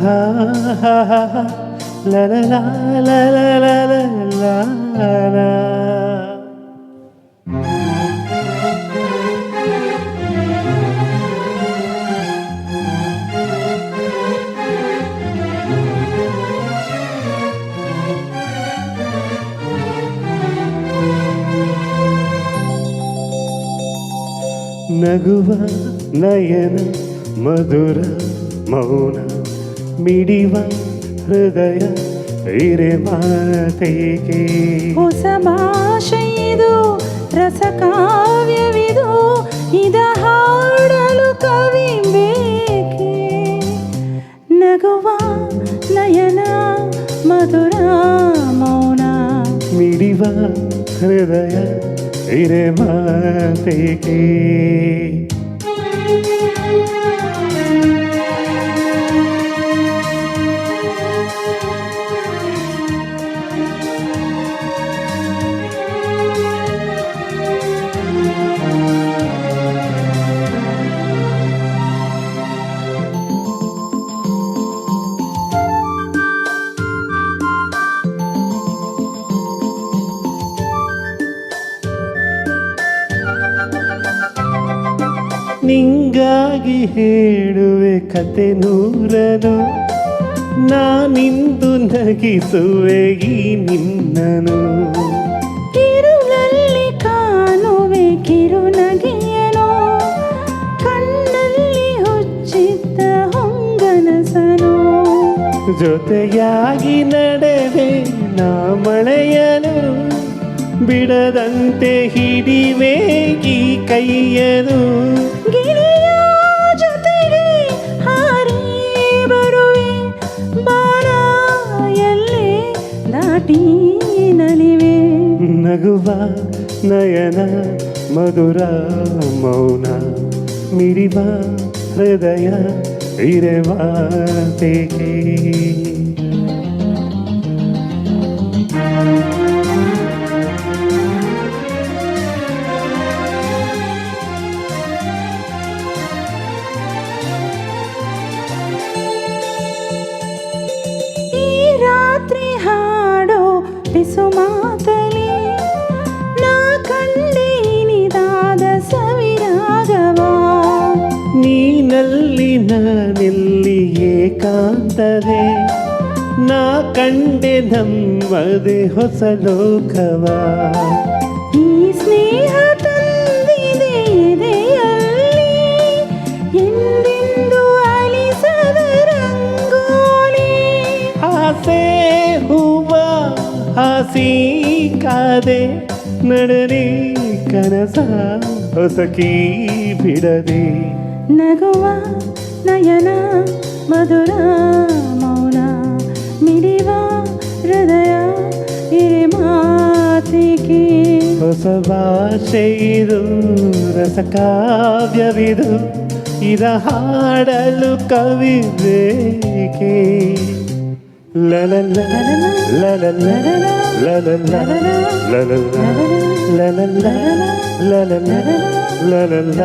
ಹಾ ಹಾ ಹಾ ಲ ಲ ಲ ಲ ಲ ಲ ಲ ಲ. ನಗುವ ನಯನ ಮಧುರ ಮೌನ ಮಿಡಿವ ಹೃದಯ ಹಿರೆ ಮಾತೇಕೆ. ಹೊಸ ಭಾಷೆಯಿದು ರಸಕಾವ್ಯವಿದು ಇದ ಹಾಡಲು ಕವಿ ಬೇಕೆ. ನಗುವ ನಯನ ಮಧುರ ಮೌನ ಮಿಡಿವ ಹೃದಯ ಹಿರೆ ಮಾತೇಕೆ. ನಿಂಗಾಗಿ ಹೇಳುವೆ ಕತೆ ನೂರನು, ನಾನಿಂದು ನಗಿಸುವೆ ಈ ನಿನ್ನನು. ಕಿರುಳಲ್ಲಿ ಕಾಣುವೆ ಕಿರುನಗೆಯನು, ಕಣ್ಣಲ್ಲಿ ಹುಚ್ಚಿದ್ದ ಹೊಂಗನಸನು. ಜೊತೆಯಾಗಿ ನಡೆವೆ ನಾ ಮಳೆಯನು, ಬಿಡದಂತೆ ಹಿಡಿವೆ ಈ ಕೈಯನು. ಗಿಳಿಯ ಜೊತೆಗೆ ಹಾರಿ ಬರುವೆ, ಬಾರ ಎಲ್ಲೇ ದಾಟಿ ನಲಿವೆ. ನಗುವ ನಯನ ಮಧುರ ಮೌನ ಮಿಡಿವ ಹೃದಯ ಹಿರೆ ಮಾತೇಕೆ. ರಾತ್ರಿ ಹಾಡೋ ಪಿಸು ಮಾತಲಿ ನಾ ಕಂಡೆ ಇನಿದಾದ ಸವಿರಾಗವ. ನೀನಲ್ಲಿ ನಾನೆಲ್ಲಿ ಏಕಾಂತದೆ, ನಾ ಕಂಡೆ ನಮ್ಮದೆ ಹೊಸ ಲೋಕವ. ಈ ಸ್ನೇಹ ತಂದಿದೆ ಎದೆಯಲ್ಲಿ ಎಂದೆಂದು ಅಲಿಸದ ರಂಗೋಲಿ. ಆಸೆ ಹೂವ ಹಾಸಿ ಕಾದೆ ನಡನೆ ಕನಸ ಹೊಸಕಿ ಬಿಡದೆ. ನಗುವ ನಯನ ಮಧುರ ಮೌನ ಮಿಡಿವ ಹೃದಯ ಹಿರೆ ಮಾತಿಗೆ. ಹೊಸ ಭಾಷೆ ಇದು ರಸಕಾವ್ಯವಿದು ಇದ ಹಾಡಲು ಕವಿ ಬೇಕೆ. ಲಲಲ ಲಲಲ ಲಲಲ ಲಲಲ ಲಲಲ ಲಲಲ ಲಲಲ.